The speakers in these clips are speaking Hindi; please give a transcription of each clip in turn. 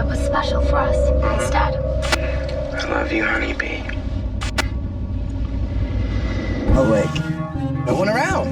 that was special for us instead. I love you, honeybee. Oh wait, no one around.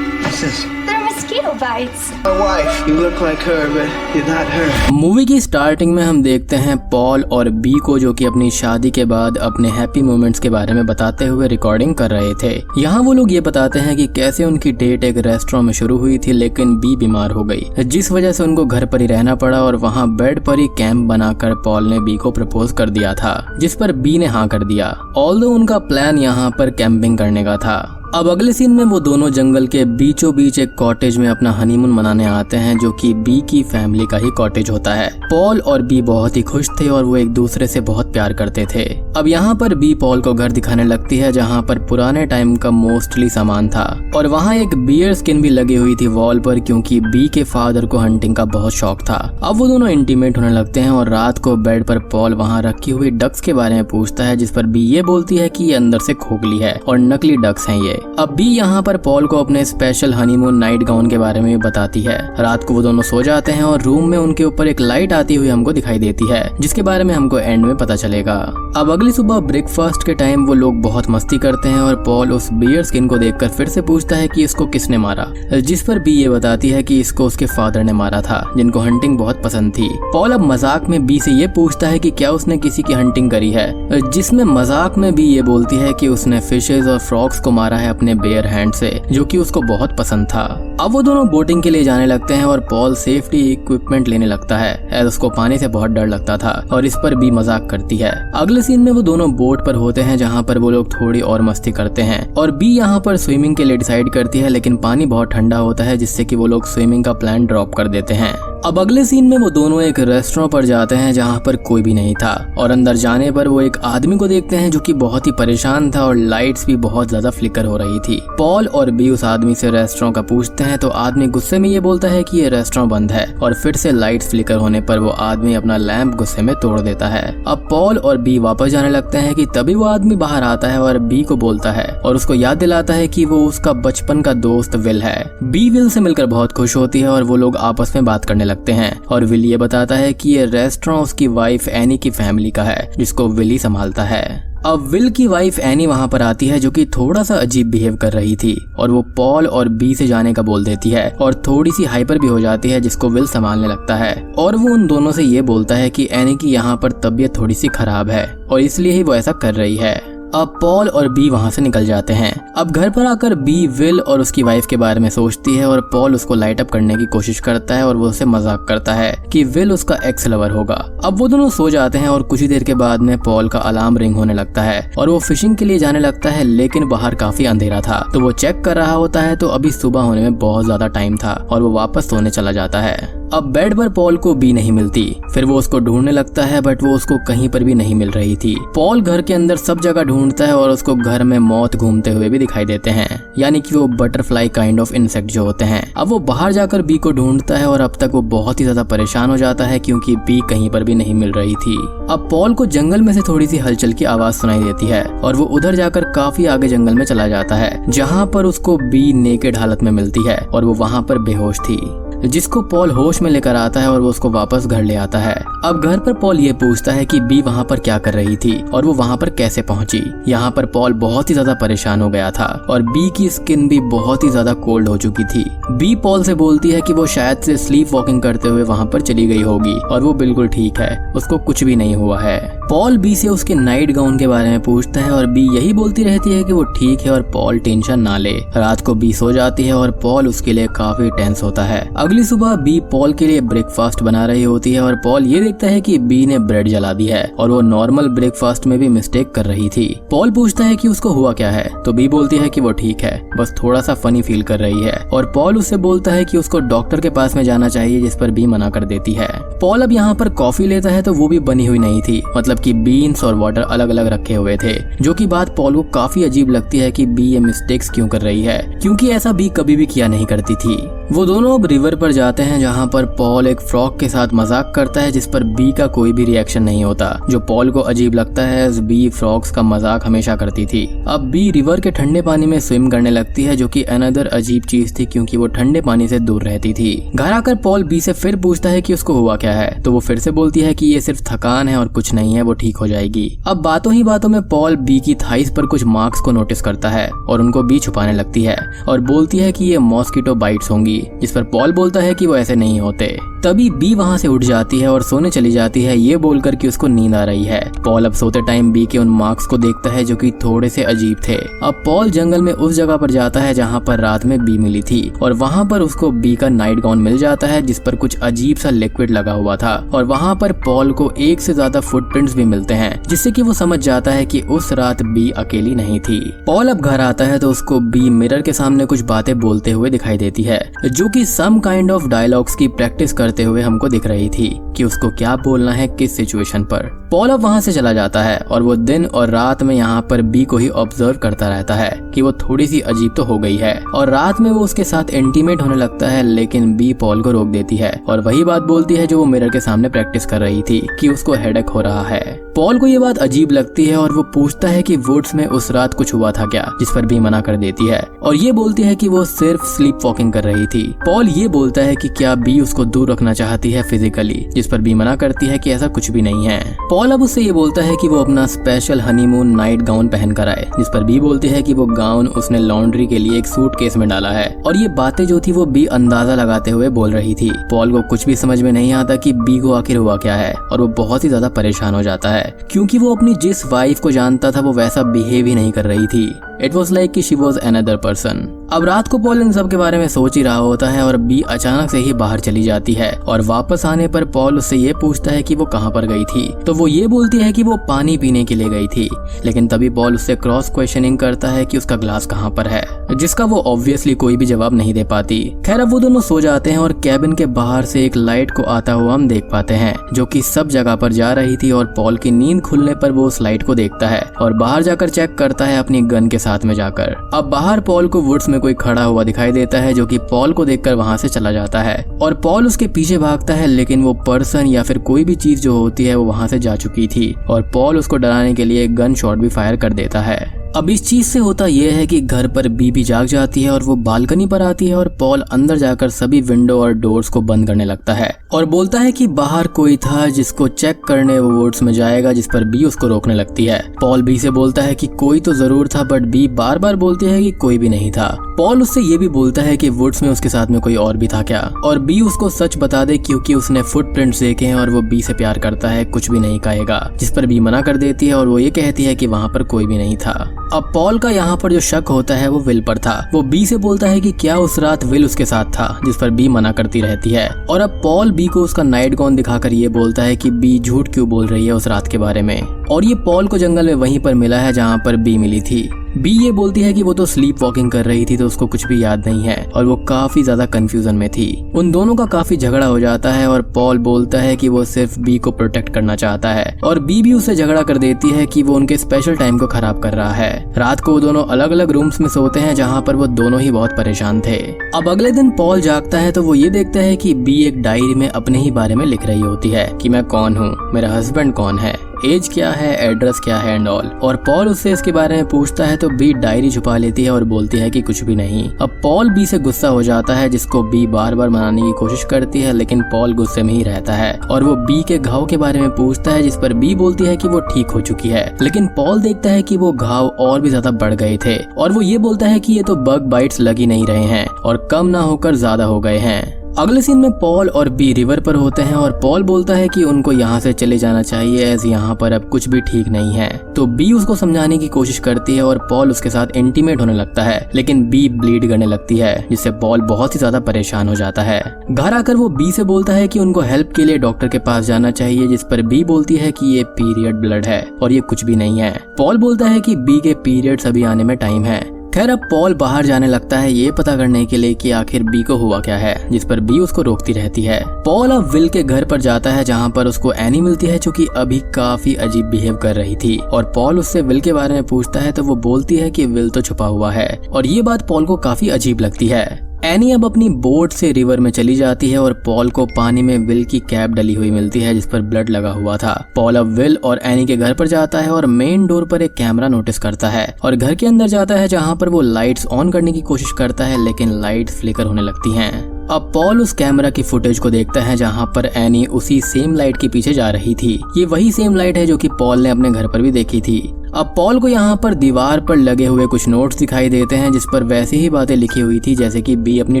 What's this? They're mosquito bites. My wife. You look like her, but you're not her. Movie की स्टार्टिंग में हम देखते हैं पॉल और बी को जो कि अपनी शादी के बाद अपने हैप्पी मोमेंट्स के बारे में बताते हुए रिकॉर्डिंग कर रहे थे। यहाँ वो लोग ये बताते हैं कि कैसे उनकी डेट एक रेस्टोरेंट में शुरू हुई थी, लेकिन बी बीमार हो गई, जिस वजह से उनको घर पर ही रहना पड़ा और वहाँ बेड पर ही कैंप बनाकर पॉल ने बी को प्रपोज कर दिया था, जिस पर बी ने हाँ कर दिया। ऑल्दो उनका प्लान यहाँ पर कैंपिंग करने का था। अब अगले सीन में वो दोनों जंगल के बीचों बीच एक कॉटेज में अपना हनीमून मनाने आते हैं, जो कि बी की फैमिली का ही कॉटेज होता है। पॉल और बी बहुत ही खुश थे और वो एक दूसरे से बहुत प्यार करते थे। अब यहाँ पर बी पॉल को घर दिखाने लगती है, जहाँ पर पुराने टाइम का मोस्टली सामान था और वहाँ एक बियर स्किन भी लगी हुई थी वॉल पर, क्योंकि बी के फादर को हंटिंग का बहुत शौक था। अब वो दोनों इंटीमेट होने लगते हैं और रात को बेड पर पॉल वहाँ रखी हुई डक्स के बारे में पूछता है, जिस पर बी ये बोलती है कि ये अंदर से खोखली है और नकली डक्स हैं ये। अब बी यहाँ पर पॉल को अपने स्पेशल हनीमून नाइट गाउन के बारे में बताती है। रात को वो दोनों सो जाते हैं और रूम में उनके ऊपर एक लाइट आती हुई हमको दिखाई देती है, जिसके बारे में हमको एंड में पता चलेगा। अब अगली सुबह ब्रेकफास्ट के टाइम वो लोग बहुत मस्ती करते हैं और पॉल उस बियर स्किन को देखकर फिर से पूछता है कि इसको किसने मारा, जिस पर बी ये बताती है कि इसको उसके फादर ने मारा था, जिनको हंटिंग बहुत पसंद थी। पॉल अब मजाक में बी से ये पूछता है कि क्या उसने किसी की हंटिंग करी है, जिसमें मजाक में बी ये बोलती है कि उसने फिशेज और फ्रॉग्स को मारा है अपने बेयर हैंड से, जो कि उसको बहुत पसंद था। अब वो दोनों बोटिंग के लिए जाने लगते हैं और पॉल सेफ्टी इक्विपमेंट लेने लगता है, एज उसको पानी से बहुत डर लगता था और इस पर बी मजाक करती है। अगले सीन में वो दोनों बोट पर होते हैं, जहाँ पर वो लोग थोड़ी और मस्ती करते हैं और बी यहाँ पर स्विमिंग के लिए डिसाइड करती है, लेकिन पानी बहुत ठंडा होता है, जिससे कि वो लोग स्विमिंग का प्लान ड्रॉप कर देते हैं। अब अगले सीन में वो दोनों एक रेस्टोरेंट पर जाते हैं, जहाँ पर कोई भी नहीं था और अंदर जाने पर वो एक आदमी को देखते हैं, जो कि बहुत ही परेशान था और लाइट्स भी बहुत ज्यादा फ्लिकर हो रही थी। पॉल और बी उस आदमी से रेस्टोरेंट का पूछते हैं, तो आदमी गुस्से में ये बोलता है कि ये रेस्टोरेंट बंद है और फिर से लाइट्स फ्लिकर होने पर वो आदमी अपना लैंप गुस्से में तोड़ देता है। अब पॉल और बी वापस जाने लगते हैं कि तभी वो आदमी बाहर आता है और बी को बोलता है और उसको याद दिलाता है कि वो उसका बचपन का दोस्त विल है। बी विल से मिलकर बहुत खुश होती है और वो लोग आपस में बात करने लगते हैं और विल ये बताता है कि ये रेस्टोरेंट उसकी वाइफ एनी की फैमिली का है, जिसको विल ही संभालता है। अब विल की वाइफ एनी वहाँ पर आती है, जो कि थोड़ा सा अजीब बिहेव कर रही थी और वो पॉल और बी से जाने का बोल देती है और थोड़ी सी हाइपर भी हो जाती है, जिसको विल संभालने लगता है और वो उन दोनों से ये बोलता है कि एनी की यहाँ पर तबीयत थोड़ी सी खराब है और इसलिए ही वो ऐसा कर रही है। अब पॉल और बी वहाँ से निकल जाते हैं। अब घर पर आकर बी विल और उसकी वाइफ के बारे में सोचती है और पॉल उसको लाइट अप करने की कोशिश करता है और वो उससे मजाक करता है कि विल उसका एक्स लवर होगा। अब वो दोनों सो जाते हैं और कुछ ही देर के बाद में पॉल का अलार्म रिंग होने लगता है और वो फिशिंग के लिए जाने लगता है, लेकिन बाहर काफी अंधेरा था, तो वो चेक कर रहा होता है तो अभी सुबह होने में बहुत ज्यादा टाइम था और वो वापस सोने चला जाता है। अब बेड पर पॉल को बी नहीं मिलती, फिर वो उसको ढूंढने लगता है, बट वो उसको कहीं पर भी नहीं मिल रही थी। पॉल घर के अंदर सब जगह ढूंढता है और उसको घर में मौत घूमते हुए भी दिखाई देते हैं, यानी कि वो बटरफ्लाई काइंड ऑफ इंसेक्ट जो होते हैं। अब वो बाहर जाकर बी को ढूंढता है और अब तक वो बहुत ही ज्यादा परेशान हो जाता है, क्योंकि बी कहीं पर भी नहीं मिल रही थी। अब पॉल को जंगल में से थोड़ी सी हलचल की आवाज सुनाई देती है और वो उधर जाकर काफी आगे जंगल में चला जाता है, जहाँ पर उसको बी नेकेड हालत में मिलती है और वो वहाँ पर बेहोश थी, जिसको पॉल होश में लेकर आता है और वो उसको वापस घर ले आता है। अब घर पर पॉल ये पूछता है कि बी वहाँ पर क्या कर रही थी और वो वहाँ पर कैसे पहुंची। यहाँ पर पॉल बहुत ही ज्यादा परेशान हो गया था और बी की स्किन भी बहुत ही ज्यादा कोल्ड हो चुकी थी। बी पॉल से बोलती है कि वो शायद से स्लीप वॉकिंग करते हुए वहाँ पर चली गई होगी और वो बिल्कुल ठीक है, उसको कुछ भी नहीं हुआ है। पॉल बी से उसके नाइट गाउन के बारे में पूछता है और बी यही बोलती रहती है कि वो ठीक है और पॉल टेंशन ना ले। रात को बी सो जाती है और पॉल उसके लिए काफी टेंस होता है। अगली सुबह बी पॉल के लिए ब्रेकफास्ट बना रही होती है और पॉल ये देखता है कि बी ने ब्रेड जला दी है और वो नॉर्मल ब्रेकफास्ट में भी मिस्टेक कर रही थी। पॉल पूछता है कि उसको हुआ क्या है, तो बी बोलती है कि वो ठीक है, बस थोड़ा सा फनी फील कर रही है और पॉल उससे बोलता है कि उसको डॉक्टर के पास में जाना चाहिए, जिस पर बी मना कर देती है। पॉल अब यहाँ पर कॉफी लेता है तो वो भी बनी हुई नहीं थी, मतलब कि बीन्स और वाटर अलग अलग रखे हुए थे, जो की बात पॉल को काफी अजीब लगती है कि बी ये मिस्टेक्स क्यों कर रही है, क्योंकि ऐसा बी कभी भी किया नहीं करती थी। वो दोनों अब रिवर पर जाते हैं जहाँ पर पॉल एक फ्रॉग के साथ मजाक करता है जिस पर बी का कोई भी रिएक्शन नहीं होता, जो पॉल को अजीब लगता है। बी फ्रॉग्स का मजाक हमेशा करती थी। अब बी रिवर के ठंडे पानी में स्विम करने लगती है जो कि अनदर अजीब चीज थी क्योंकि वो ठंडे पानी से दूर रहती थी। घर आकर पॉल बी से फिर पूछता है कि उसको हुआ क्या है, तो वो फिर से बोलती है कि ये सिर्फ थकान है और कुछ नहीं है, वो ठीक हो जाएगी। अब बातों ही बातों में पॉल बी की थाइस पर कुछ मार्क्स को नोटिस करता है और उनको बी छुपाने लगती है और बोलती है कि ये मॉस्किटो बाइट्स होंगी, जिस पर पॉल बोलता है कि वो ऐसे नहीं होते। तभी बी वहाँ से उठ जाती है और सोने चली जाती है ये बोलकर कि उसको नींद आ रही है। पॉल अब सोते टाइम बी के उन मार्क्स को देखता है जो कि थोड़े से अजीब थे। अब पॉल जंगल में उस जगह पर जाता है जहाँ पर रात में बी मिली थी और वहाँ पर उसको बी का नाइट गाउन मिल जाता है जिस पर कुछ अजीब सा लिक्विड लगा हुआ था और वहाँ पर पॉल को एक से ज्यादा फुटप्रिंट्स भी मिलते हैं जिससे कि वो समझ जाता है कि उस रात बी अकेली नहीं थी। पॉल अब घर आता है तो उसको बी मिरर के सामने कुछ बातें बोलते हुए दिखाई देती है जो कि सम काइंड ऑफ डायलॉग्स की प्रैक्टिस करते हुए हमको दिख रही थी कि उसको क्या बोलना है किस सिचुएशन पर। पॉल अब वहाँ से चला जाता है और वो दिन और रात में यहाँ पर बी को ही ऑब्जर्व करता रहता है कि वो थोड़ी सी अजीब तो हो गई है और रात में वो उसके साथ इंटीमेट होने लगता है, लेकिन बी पॉल को रोक देती है और वही बात बोलती है जो वो मिरर के सामने प्रैक्टिस कर रही थी कि उसको हेडेक हो रहा है। पॉल को ये बात अजीब लगती है और वो पूछता है कि वुड्स में उस रात कुछ हुआ था क्या, जिस पर बी मना कर देती है और ये बोलती है कि वो सिर्फ स्लीप वॉकिंग कर रही थी। पॉल ये बोलता है कि क्या बी उसको दूर रखना चाहती है फिजिकली, जिस पर बी मना करती है कि ऐसा कुछ भी नहीं है। पॉल अब उससे ये बोलता है कि वो अपना स्पेशल हनीमून नाइट गाउन पहन कर आए, जिस पर बी बोलती है कि वो गाउन उसने लॉन्ड्री के लिए एक सूटकेस में डाला है और ये बातें जो थी वो बी अंदाजा लगाते हुए बोल रही थी। पॉल को कुछ भी समझ में नहीं आता कि बी को आखिर हुआ क्या है और वो बहुत ही ज्यादा परेशान हो जाता है क्योंकि वो अपनी जिस वाइफ को जानता था वो वैसा बिहेव ही नहीं कर रही थी। इट वॉज लाइक कि शी वॉज अनदर पर्सन। अब रात को पॉल इन सब के बारे में सोच ही रहा होता है और बी अचानक से ही बाहर चली जाती है और वापस आने पर पॉल उससे ये पूछता है कि वो कहाँ पर गई थी, तो वो ये बोलती है कि वो पानी पीने के लिए गई थी, लेकिन तभी पॉल उससे क्रॉस क्वेश्चनिंग करता है कि उसका ग्लास कहाँ पर है, जिसका वो ऑब्वियसली कोई भी जवाब नहीं दे पाती। खैर अब वो दोनों सो जाते हैं और कैबिन के बाहर से एक लाइट को आता हुआ हम देख पाते हैं जो कि सब जगह पर जा रही थी और पॉल की नींद खुलने पर वो उस लाइट को देखता है और बाहर जाकर चेक करता है अपनी गन के साथ में जाकर। अब बाहर पॉल को वुड्स में कोई खड़ा हुआ दिखाई देता है जो कि पॉल को देखकर वहां से चला जाता है और पॉल उसके पीछे भागता है, लेकिन वो पर्सन या फिर कोई भी चीज जो होती है वो वहां से जा चुकी थी और पॉल उसको डराने के लिए गन शॉट भी फायर कर देता है। अब इस चीज से होता यह है कि घर पर बी भी जाग जाती है और वो बालकनी पर आती है और पॉल अंदर जाकर सभी विंडो और डोर्स को बंद करने लगता है और बोलता है कि बाहर कोई था जिसको चेक करने वो वुड्स में जाएगा, जिस पर बी उसको रोकने लगती है। पॉल बी से बोलता है कि कोई तो जरूर था, बट बी बार बार बोलती है कि कोई भी नहीं था। पॉल उससे ये भी बोलता है कि वुड्स में उसके साथ में कोई और भी था क्या, और बी उसको सच बता दे क्योंकि उसने फुटप्रिंट्स देखे हैं और वो बी से प्यार करता है, कुछ भी नहीं कहेगा, जिस पर बी मना कर देती है और वो ये कहती है कि वहाँ पर कोई भी नहीं था। अब पॉल का यहाँ पर जो शक होता है वो विल पर था। वो बी से बोलता है कि क्या उस रात विल उसके साथ था, जिस पर बी मना करती रहती है और अब पॉल बी को उसका नाइट गाउन दिखाकर ये बोलता है कि बी झूठ क्यों बोल रही है उस रात के बारे में, और ये पॉल को जंगल में वहीं पर मिला है जहाँ पर बी मिली थी। बी ये बोलती है कि वो तो स्लीप वॉकिंग कर रही थी तो उसको कुछ भी याद नहीं है और वो काफी ज्यादा कंफ्यूजन में थी। उन दोनों का काफी झगड़ा हो जाता है और पॉल बोलता है कि वो सिर्फ बी को प्रोटेक्ट करना चाहता है और बी भी उससे झगड़ा कर देती है कि वो उनके स्पेशल टाइम को खराब कर रहा है। रात को वो दोनों अलग अलग रूम्स में सोते हैं जहाँ पर वो दोनों ही बहुत परेशान थे। अब अगले दिन पॉल जागता है तो वो ये देखता है कि बी एक डायरी में अपने ही बारे में लिख रही होती है कि मैं कौन हूँ, मेरा हस्बैंड कौन है, एज क्या है, एड्रेस क्या है एंड ऑल। और पॉल उससे इसके बारे में पूछता है तो बी डायरी छुपा लेती है और बोलती है कि कुछ भी नहीं। अब पॉल बी से गुस्सा हो जाता है, जिसको बी बार बार मनाने की कोशिश करती है, लेकिन पॉल गुस्से में ही रहता है और वो बी के घाव के बारे में पूछता है, जिस पर बी बोलती है कि वो ठीक हो चुकी है, लेकिन पॉल देखता है कि वो घाव और भी ज्यादा बढ़ गए थे और वो ये बोलता है कि ये तो बग बाइट्स लग ही नहीं रहे हैं और कम ना होकर ज्यादा हो गए हैं। अगले सीन में पॉल और बी रिवर पर होते हैं और पॉल बोलता है कि उनको यहाँ से चले जाना चाहिए एज यहाँ पर अब कुछ भी ठीक नहीं है। तो बी उसको समझाने की कोशिश करती है और पॉल उसके साथ इंटीमेट होने लगता है, लेकिन बी ब्लीड करने लगती है, जिससे पॉल बहुत ही ज्यादा परेशान हो जाता है। घर आकर वो बी से बोलता है कि उनको हेल्प के लिए डॉक्टर के पास जाना चाहिए, जिस पर बी बोलती है कि ये पीरियड ब्लड है और ये कुछ भी नहीं है। पॉल बोलता है कि बी के पीरियड्स अभी आने में टाइम है। खैर अब पॉल बाहर जाने लगता है ये पता करने के लिए कि आखिर बी को हुआ क्या है, जिस पर बी उसको रोकती रहती है। पॉल अब विल के घर पर जाता है जहाँ पर उसको एनी मिलती है, जो कि अभी काफी अजीब बिहेव कर रही थी और पॉल उससे विल के बारे में पूछता है तो वो बोलती है कि विल तो छुपा हुआ है और ये बात पॉल को काफी अजीब लगती है। एनी अब अपनी बोट से रिवर में चली जाती है और पॉल को पानी में विल की कैप डली हुई मिलती है जिस पर ब्लड लगा हुआ था। पॉल अब विल और एनी के घर पर जाता है और मेन डोर पर एक कैमरा नोटिस करता है और घर के अंदर जाता है जहाँ पर वो लाइट्स ऑन करने की कोशिश करता है लेकिन लाइट्स फ्लिकर होने लगती हैं। अब पॉल उस कैमरा की फुटेज को देखता है जहाँ पर एनी उसी सेम लाइट के पीछे जा रही थी। ये वही सेम लाइट है जो कि पॉल ने अपने घर पर भी देखी थी। अब पॉल को यहाँ पर दीवार पर लगे हुए कुछ नोट्स दिखाई देते हैं जिस पर वैसी ही बातें लिखी हुई थी जैसे कि बी अपनी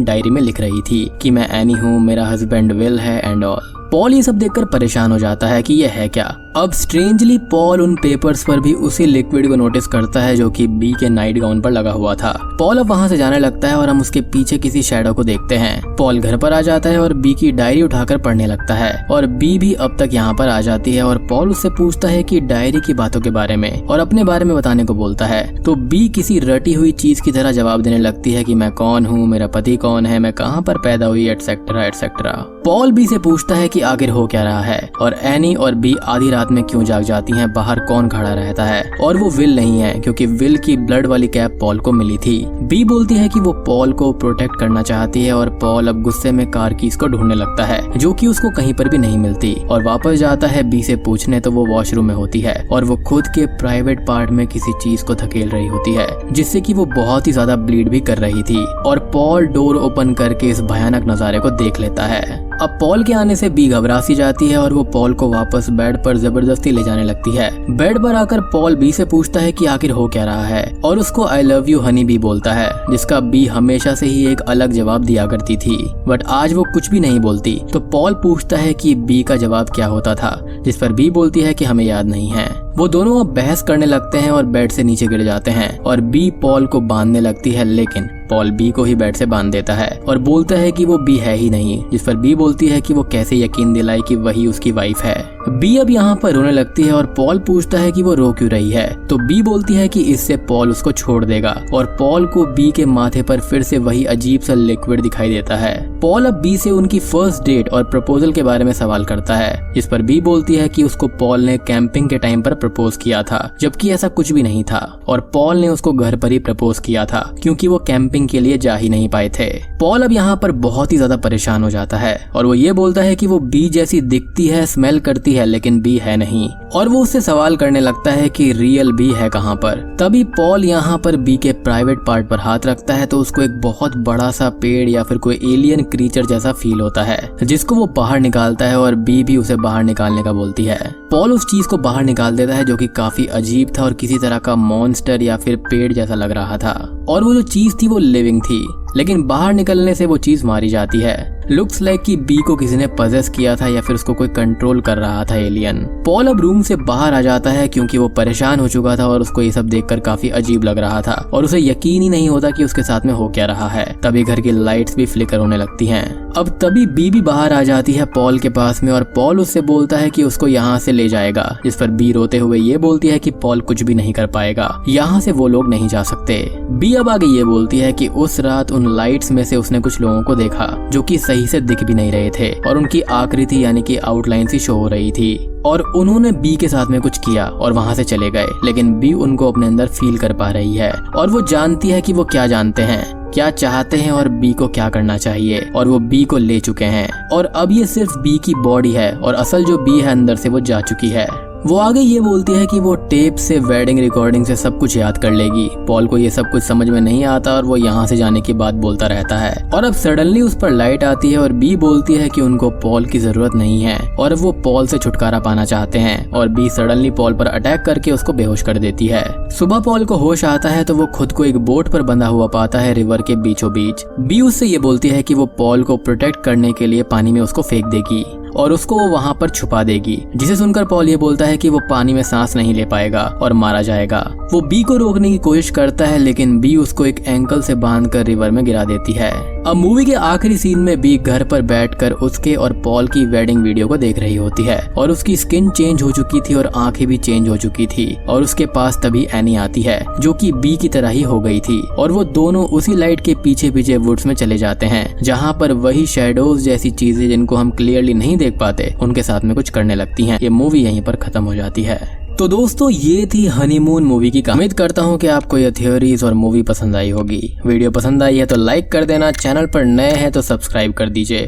डायरी में लिख रही थी कि मैं एनी हूँ, मेरा हस्बैंड विल है एंड ऑल। पॉल ये सब देखकर परेशान हो जाता है कि यह है क्या। अब स्ट्रेंजली पॉल उन पेपर्स पर भी उसी लिक्विड को नोटिस करता है जो कि बी के नाइट गाउन पर लगा हुआ था। पॉल अब वहाँ से जाने लगता है और हम उसके पीछे किसी शैडो को देखते हैं। पॉल घर पर आ जाता है और बी की डायरी उठाकर पढ़ने लगता है और बी भी अब तक यहाँ पर आ जाती है और पॉल उससे पूछता है कि डायरी की बातों के बारे में और अपने बारे में बताने को बोलता है। तो बी किसी रटी हुई चीज की तरह जवाब देने लगती है कि मैं कौन हूँ, मेरा पति कौन है, मैं कहाँ पर पैदा हुई, एटसेट्रा एटसेट्रा। पॉल बी से पूछता है कि आखिर हो क्या रहा है और एनी और बी आधी रात में क्यों जाग जाती हैं, बाहर कौन खड़ा रहता है और वो विल नहीं है क्योंकि विल की ब्लड वाली कैप पॉल को मिली थी। बी बोलती है कि वो पॉल को प्रोटेक्ट करना चाहती है और पॉल अब गुस्से में कार कीज को ढूंढने लगता है जो कि उसको कहीं पर भी नहीं मिलती और वापस जाता है बी से पूछने तो वो वॉशरूम में होती है और वो खुद के प्राइवेट पार्ट में किसी चीज को धकेल रही होती है जिससे कि वो बहुत ही ज्यादा ब्लीड भी कर रही थी और पॉल डोर ओपन करके इस भयानक नजारे को देख लेता है। अब पॉल के आने से बी घबरा सी जाती है और वो पॉल को वापस बेड पर जबरदस्ती ले जाने लगती है। बेड पर आकर पॉल बी से पूछता है कि आखिर हो क्या रहा है और उसको I love you honey bee बोलता है जिसका बी हमेशा से ही एक अलग जवाब दिया करती थी बट आज वो कुछ भी नहीं बोलती। तो पॉल पूछता है कि बी का जवाब क्या होता था जिस पर बी बोलती है कि हमें याद नहीं है। वो दोनों अब बहस करने लगते हैं और बेड से नीचे गिर जाते हैं और बी पॉल को बांधने लगती है लेकिन पॉल बी को ही बेड से बांध देता है और बोलता है कि वो बी है ही नहीं जिस पर बी बोलती है कि वो कैसे यकीन दिलाए कि वही उसकी वाइफ है। बी अब यहाँ पर रोने लगती है और पॉल पूछता है कि वो रो क्यों रही है। तो बी बोलती है कि इससे पॉल उसको छोड़ देगा और पॉल को बी के माथे पर फिर से वही अजीब सा लिक्विड दिखाई देता है। पॉल अब बी से उनकी फर्स्ट डेट और प्रपोजल के बारे में सवाल करता है जिस पर बी बोलती है कि उसको पॉल ने कैंपिंग के टाइम पर प्रपोज किया था जबकि ऐसा कुछ भी नहीं था और पॉल ने उसको घर पर ही प्रपोज किया था क्योंकि वो कैंपिंग के लिए जा ही नहीं पाए थे। पॉल अब यहाँ पर बहुत ही ज्यादा परेशान हो जाता है और वो ये बोलता है कि वो बी जैसी दिखती है, स्मेल करती है लेकिन बी है नहीं और वो उससे सवाल करने लगता है कि रियल बी है कहाँ पर। तभी पॉल यहाँ पर बी के प्राइवेट पार्ट पर हाथ रखता है तो उसको एक बहुत बड़ा सा पेड़ या फिर कोई एलियन क्रीचर जैसा फील होता है जिसको वो बाहर निकालता है और बी भी उसे बाहर निकालने का बोलती है। पॉल उस चीज को बाहर निकाल देता है जो कि काफी अजीब था और किसी तरह का मॉन्स्टर या फिर पेड़ जैसा लग रहा था और वो जो चीज थी वो लिविंग थी लेकिन बाहर निकलने से वो चीज मारी जाती है। लुक्स लाइक कि बी को किसी ने पजेस किया था या फिर उसको कोई कंट्रोल कर रहा था एलियन। पॉल अब रूम से बाहर आ जाता है क्योंकि वो परेशान हो चुका था और उसको ये सब देखकर काफी अजीब लग रहा था और उसे यकीन ही नहीं होता कि उसके साथ में हो क्या रहा है। तभी घर की लाइट्स भी फ्लिकर होने लगती हैं। अब तभी बी भी बाहर आ जाती है पॉल के पास में और पॉल उससे बोलता है कि उसको यहाँ से ले जाएगा जिस पर बी रोते हुए ये बोलती है कि पॉल कुछ भी नहीं कर पाएगा, यहाँ से वो लोग नहीं जा सकते। बी अब आगे ये बोलती है कि उस रात उन लाइट्स में से उसने कुछ लोगों को देखा जो कि सही से दिख भी नहीं रहे थे और उनकी आकृति यानी कि आउटलाइन सी शो हो रही थी और उन्होंने बी के साथ में कुछ किया और वहां से चले गए लेकिन बी उनको अपने अंदर फील कर पा रही है और वो जानती है कि वो क्या जानते हैं, क्या चाहते हैं और बी को क्या करना चाहिए और वो बी को ले चुके हैं और अब ये सिर्फ बी की बॉडी है और असल जो बी है अंदर से वो जा चुकी है। वो आगे ये बोलती है कि वो टेप से, वेडिंग रिकॉर्डिंग से सब कुछ याद कर लेगी। पॉल को ये सब कुछ समझ में नहीं आता और वो यहाँ से जाने की बात बोलता रहता है और अब सडनली उस पर लाइट आती है और बी बोलती है कि उनको पॉल की जरूरत नहीं है और वो पॉल से छुटकारा पाना चाहते हैं और बी सडनली पॉल पर अटैक करके उसको बेहोश कर देती है। सुबह पॉल को होश आता है तो वो खुद को एक बोट पर बंधा हुआ पाता है रिवर के बीचों बीच। बी उससे ये बोलती है कि वो पॉल को प्रोटेक्ट करने के लिए पानी में उसको फेंक देगी और उसको वो वहाँ पर छुपा देगी, जिसे सुनकर पॉल ये बोलता है कि वो पानी में सांस नहीं ले पाएगा और मारा जाएगा। वो बी को रोकने की कोशिश करता है लेकिन बी उसको एक एंकल से बांधकर रिवर में गिरा देती है। अब मूवी के आखिरी सीन में बी घर पर बैठकर उसके और पॉल की वेडिंग वीडियो को देख रही होती है और उसकी स्किन चेंज हो चुकी थी और आंखें भी चेंज हो चुकी थी और उसके पास तभी एनी आती है जो कि बी की तरह ही हो गई थी और वो दोनों उसी लाइट के पीछे पीछे वुड्स में चले जाते हैं जहाँ पर वही शैडोज जैसी चीजें जिनको हम क्लियरली नहीं देख पाते उनके साथ में कुछ करने लगती हैं। ये मूवी यहीं पर खत्म हो जाती है। तो दोस्तों ये थी हनीमून मूवी की कहानी। उम्मीद करता हूँ कि आपको ये थ्योरीज और मूवी पसंद आई होगी। वीडियो पसंद आई है तो लाइक कर देना, चैनल पर नए हैं तो सब्सक्राइब कर दीजिए।